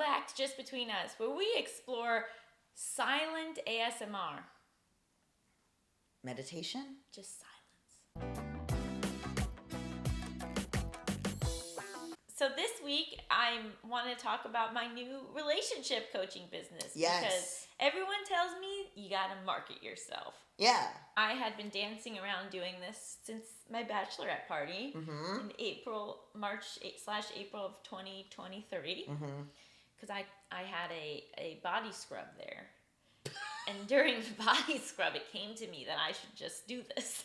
Act Just Between Us, where we explore silent ASMR. Meditation? Just silence. So this week, I want to talk about my new relationship coaching business. Yes. Because everyone tells me you got to market yourself. Yeah. I had been dancing around doing this since my bachelorette party in March/April of 2023. Because I had a body scrub there. And during the body scrub, it came to me that I should just do this.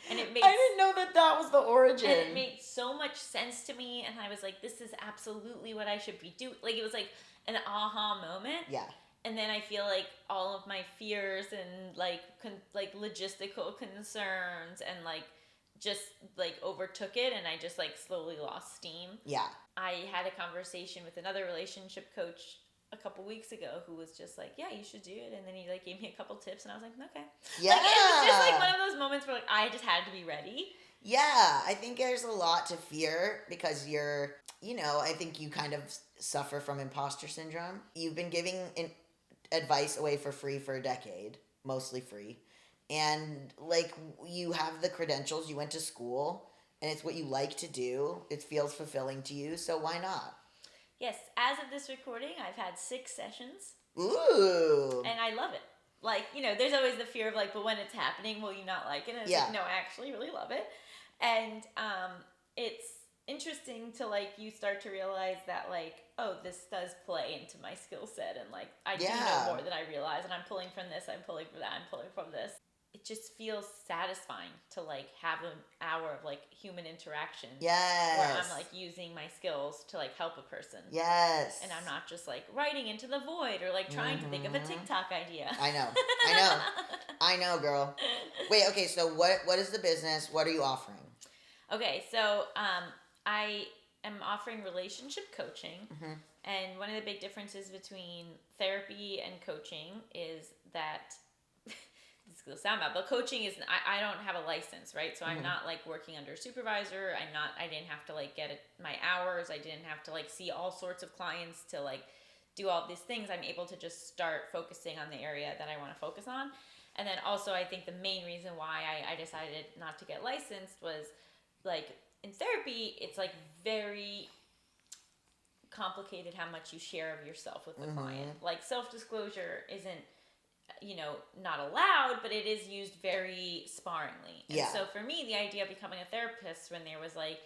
And it made, I didn't know that was the origin. And it made so much sense to me. And I was like, this is absolutely what I should be doing. Like, it was like an aha moment. Yeah. And then I feel like all of my fears and like logistical concerns and like just like overtook it, and I just like slowly lost steam. Yeah. I had a conversation with another relationship coach a couple weeks ago who was just like, yeah, you should do it. And then he like gave me a couple tips, and I was like, okay. Yeah. Like, it was just like one of those moments where like I just had to be ready. Yeah, I think there's a lot to fear because I think you kind of suffer from imposter syndrome. You've been giving advice away for free for a decade, mostly free. And like, you have the credentials, you went to school, and it's what you like to do. It feels fulfilling to you, so why not? Yes, as of this recording, I've had 6 sessions. Ooh. And I love it. Like, there's always the fear of like, but when it's happening, will you not like it? And it's like, no, I actually really love it. And it's interesting to like, you start to realize that like, oh, this does play into my skill set. And like, I do know more than I realize. And I'm pulling from this, I'm pulling from that, I'm pulling from this. It just feels satisfying to like have an hour of like human interaction. Yes. Where I'm like using my skills to like help a person. Yes. And I'm not just like writing into the void or like trying to think of a TikTok idea. I know, girl. Wait, okay, so what is the business? What are you offering? Okay, so I am offering relationship coaching. And one of the big differences between therapy and coaching is that this will sound bad, but coaching is, I don't have a license, right? So I'm not like working under a supervisor. I didn't have to like get my hours. I didn't have to like see all sorts of clients to like do all these things. I'm able to just start focusing on the area that I want to focus on. And then also I think the main reason why I decided not to get licensed was like in therapy, it's like very complicated how much you share of yourself with the client. Like self-disclosure isn't, not allowed, but it is used very sparingly. And so for me, the idea of becoming a therapist when there was like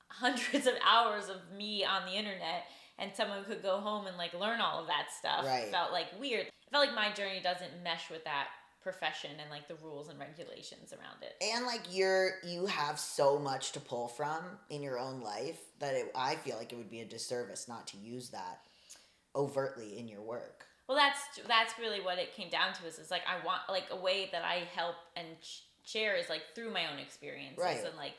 hundreds of hours of me on the internet and someone could go home and like learn all of that stuff felt like weird. It felt like my journey doesn't mesh with that profession and like the rules and regulations around it. And like you have so much to pull from in your own life that I feel like it would be a disservice not to use that overtly in your work. Well, that's really what it came down to is like I want like a way that I help and share is like through my own experiences and like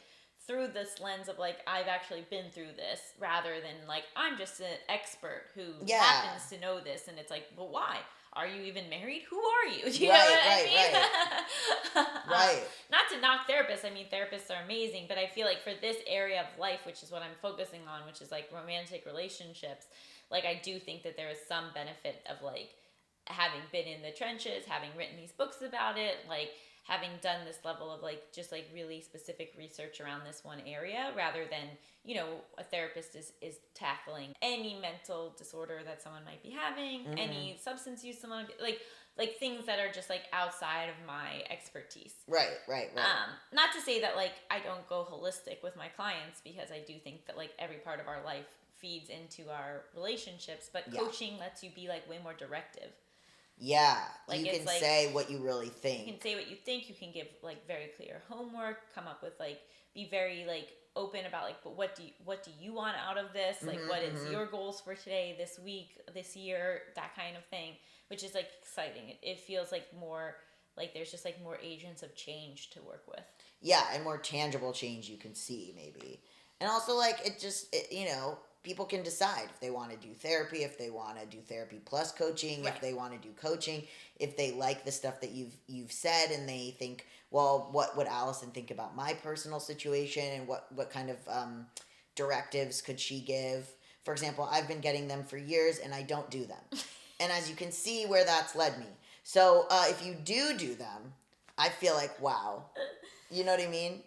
through this lens of like I've actually been through this rather than like I'm just an expert who happens to know this, and it's like, but why? Are you even married? Who are you? Do you know what I mean? Right. Not to knock therapists. I mean, therapists are amazing, but I feel like for this area of life, which is what I'm focusing on, which is like romantic relationships, like I do think that there is some benefit of like having been in the trenches, having written these books about it, like having done this level of like just like really specific research around this one area rather than, a therapist is tackling any mental disorder that someone might be having, any substance use someone, like things that are just like outside of my expertise. Right. Not to say that like I don't go holistic with my clients, because I do think that like every part of our life feeds into our relationships, but coaching lets you be like way more directive. Yeah, like you can like, say what you really think. You can say what you think. You can give like very clear homework. Come up with like be very like open about like, but what do you want out of this? Like, what is your goals for today, this week, this year, that kind of thing, which is like exciting. It feels like more like there's just like more agents of change to work with. Yeah, and more tangible change you can see maybe, and also like people can decide if they want to do therapy, if they want to do therapy plus coaching, if they want to do coaching, if they like the stuff that you've said and they think, well, what would Allison think about my personal situation, and what kind of directives could she give For example, I've been getting them for years and I don't do them. And as you can see where that's led me. So if you do them, I feel like, wow. You know what I mean?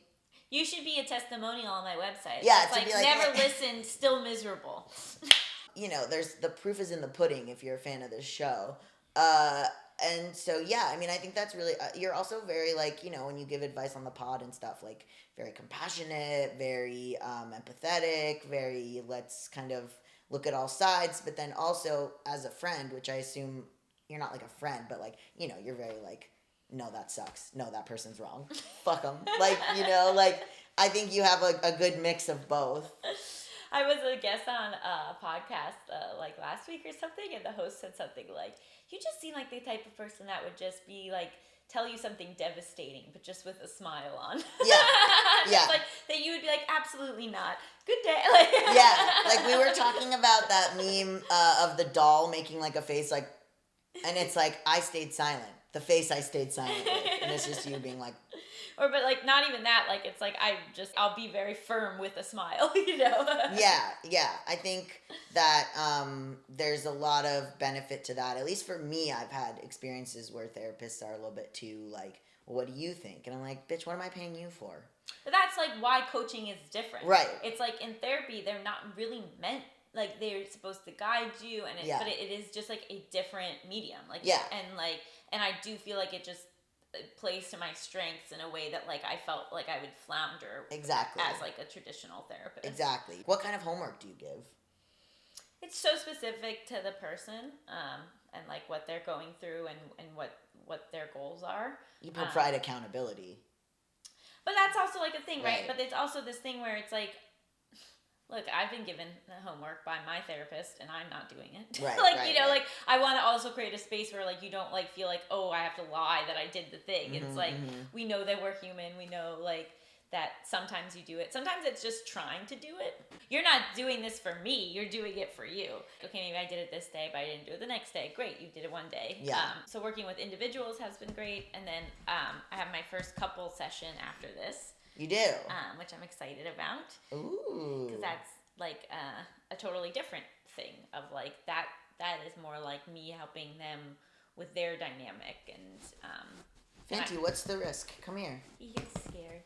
You should be a testimonial on my website. Yeah, it's like like never listened, still miserable. You know, there's the proof is in the pudding if you're a fan of this show. And so yeah, I mean, I think that's really you're also very like, you know, when you give advice on the pod and stuff, like very compassionate, very empathetic, very let's kind of look at all sides, but then also as a friend, which I assume you're not like a friend, but like, you know, you're very like, no, that sucks. No, that person's wrong. Fuck them. Like, you know, like I think you have a good mix of both. I was a guest on a podcast like last week or something, and the host said something like, "You just seem like the type of person that would just be like tell you something devastating, but just with a smile on." Yeah, yeah. Like that you would be like, "Absolutely not. Good day." Yeah, like we were talking about that meme of the doll making like a face, like, and it's like I stayed silent. The face I stayed silent with, and it's just you being like. Or, but like, not even that, like, it's like, I'll be very firm with a smile, you know? Yeah. I think that there's a lot of benefit to that. At least for me, I've had experiences where therapists are a little bit too like, well, what do you think? And I'm like, bitch, what am I paying you for? But that's like why coaching is different. Right. It's like in therapy, they're not really meant, like, they're supposed to guide you, and but it is just like a different medium. Like, and I do feel like it just plays to my strengths in a way that like I felt like I would flounder exactly as like a traditional therapist. Exactly. What kind of homework do you give? It's so specific to the person and like what they're going through and what their goals are. You provide accountability. But that's also like a thing, right? But it's also this thing where it's like, look, I've been given the homework by my therapist, and I'm not doing it. Right, you know, like I want to also create a space where like you don't like feel like, oh, I have to lie that I did the thing. It's like we know that we're human. We know like that sometimes you do it. Sometimes it's just trying to do it. You're not doing this for me. You're doing it for you. Okay, maybe I did it this day, but I didn't do it the next day. Great, you did it one day. Yeah. So working with individuals has been great, and then I have my first couple session after this. You do? Which I'm excited about. Ooh. Because that's like a totally different thing of like that is more like me helping them with their dynamic and Fenty, what's the risk? Come here. He gets scared.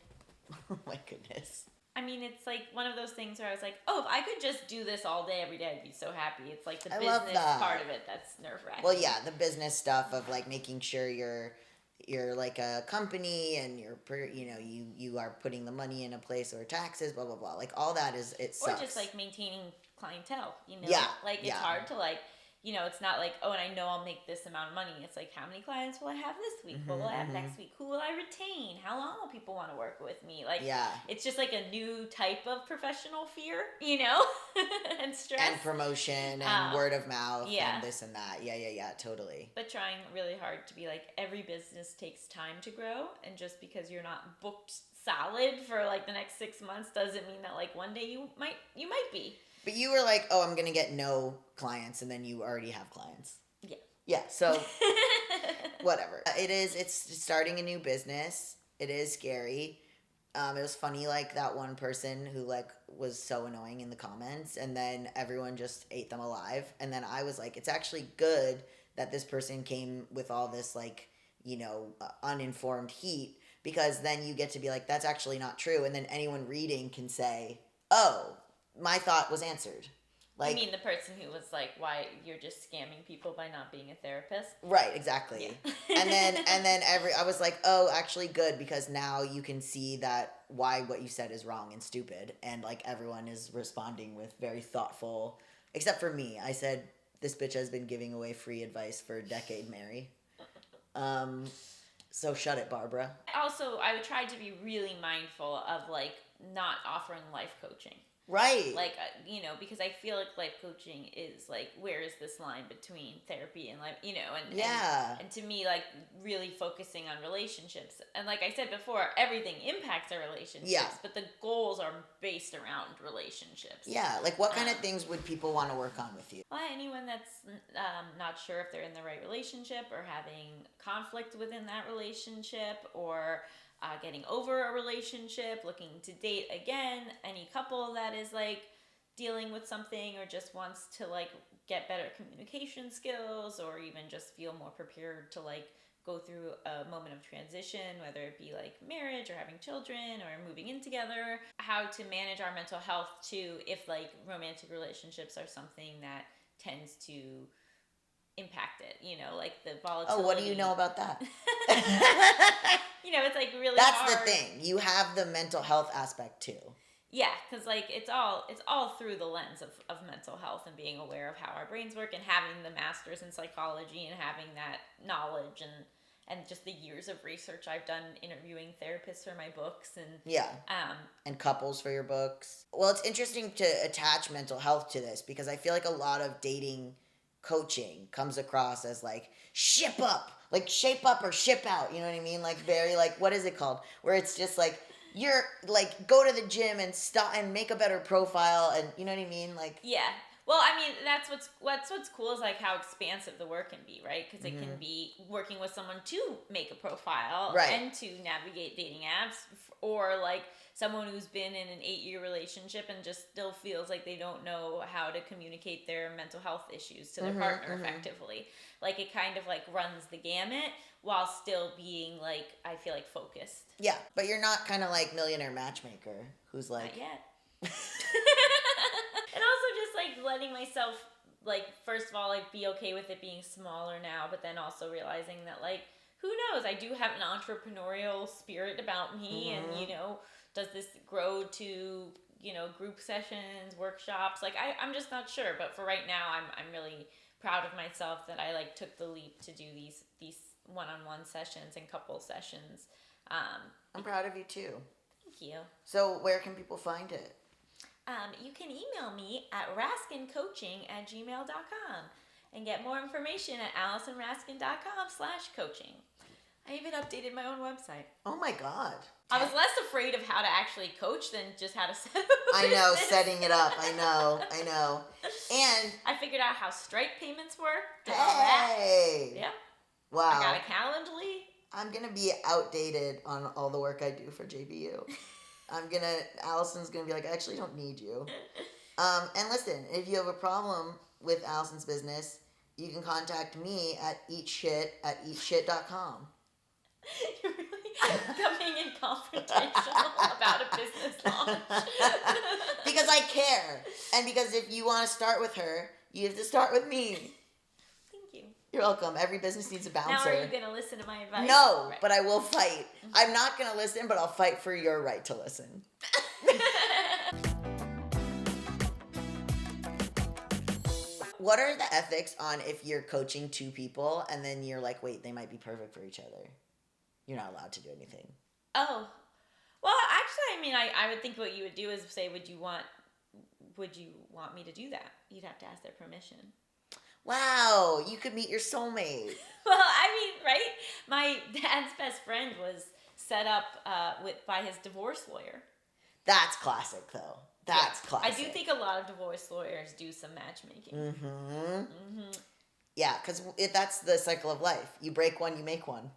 Oh my goodness. I mean, it's like one of those things where I was like, oh, if I could just do this all day, every day, I'd be so happy. It's like the business part of it that's nerve-wracking. Well, yeah, the business stuff of like making sure you're like a company and you are putting the money in a place or taxes, blah blah blah. Like all that is it sucks. Or just like maintaining clientele, you know? Yeah. Like it's hard to like, you know, it's not like, oh, and I know I'll make this amount of money. It's like, how many clients will I have this week? What will I have next week? Who will I retain? How long will people want to work with me? Like, it's just like a new type of professional fear, you know, and stress. And promotion and word of mouth and this and that. Yeah, totally. But trying really hard to be like, every business takes time to grow. And just because you're not booked solid for like the next 6 months doesn't mean that like one day you might be. But you were like, oh, I'm going to get no clients, and then you already have clients. Yeah. Yeah, so whatever. It's starting a new business. It is scary. It was funny, like, that one person who, like, was so annoying in the comments, and then everyone just ate them alive. And then I was like, it's actually good that this person came with all this, like, you know, uninformed heat, because then you get to be like, that's actually not true. And then anyone reading can say, oh, my thought was answered. Like, you mean the person who was like, why you're just scamming people by not being a therapist? Right, exactly. Yeah. and then I was like, oh, actually good, because now you can see that why what you said is wrong and stupid, and like everyone is responding with very thoughtful, except for me. I said, this bitch has been giving away free advice for a decade, Mary. So shut it, Barbara. Also, I tried to be really mindful of like not offering life coaching. Right. Like, you know, because I feel like life coaching is like, where is this line between therapy and life, you know, and to me, like, really focusing on relationships. And like I said before, everything impacts our relationships, but the goals are based around relationships. Yeah. Like, what kind of things would people want to work on with you? Well, anyone that's not sure if they're in the right relationship or having conflict within that relationship, or getting over a relationship, looking to date again, any couple that is like dealing with something or just wants to like get better communication skills or even just feel more prepared to like go through a moment of transition, whether it be like marriage or having children or moving in together, how to manage our mental health too if like romantic relationships are something that tends to impact it, like the volatility. Oh, what do you know about that? It's like really That's hard. the thing. You have the mental health aspect too. Yeah, because like it's all through the lens of mental health and being aware of how our brains work and having the master's in psychology and having that knowledge and just the years of research I've done interviewing therapists for my books and couples for your books. Well, it's interesting to attach mental health to this because I feel like a lot of dating coaching comes across as like ship up, like shape up or ship out, you know what I mean? Like very like, what is it called? Where it's just like you're like go to the gym and stop and make a better profile and you know what I mean? Like yeah. Well, I mean, that's what's cool is like how expansive the work can be, right? Because it can be working with someone to make a profile and to navigate dating apps, or like someone who's been in an 8-year relationship and just still feels like they don't know how to communicate their mental health issues to their partner effectively. Like it kind of like runs the gamut while still being like, I feel like focused. Yeah, but you're not kind of like Millionaire Matchmaker who's like... Not yet. And also just like letting myself like first of all like be okay with it being smaller now, but then also realizing that like who knows, I do have an entrepreneurial spirit about me and does this grow to group sessions, workshops, like I'm just not sure, but for right now I'm really proud of myself that I like took the leap to do these one-on-one sessions and couple sessions. I'm proud of you too. Thank you. So where can people find it? You can email me at raskincoaching@gmail.com and get more information at AllisonRaskin.com/coaching. I even updated my own website. Oh my God. I was less afraid of how to actually coach than just how to set up I know, setting it up. I know. And I figured out how Stripe payments work. Hey. Yep. Wow. I got a Calendly. I'm going to be outdated on all the work I do for JBU. Allison's going to be like, I actually don't need you. And listen, if you have a problem with Allison's business, you can contact me at eatshit@eatshit.com. You're really coming in confrontational about a business launch. Because I care. And because if you want to start with her, you have to start with me. Thank you. You're welcome. Every business needs a bouncer. Now are you going to listen to my advice? No, right. But I will fight. I'm not going to listen, but I'll fight for your right to listen. What are the ethics on if you're coaching 2 people and then you're like, wait, they might be perfect for each other? You're not allowed to do anything. Oh. Well, actually, I mean, I would think what you would do is say, would you want me to do that? You'd have to ask their permission. Wow, you could meet your soulmate. Well, I mean, right? My dad's best friend was set up by his divorce lawyer. That's classic, though. That's classic. I do think a lot of divorce lawyers do some matchmaking. Yeah, because that's the cycle of life. You break one, you make one.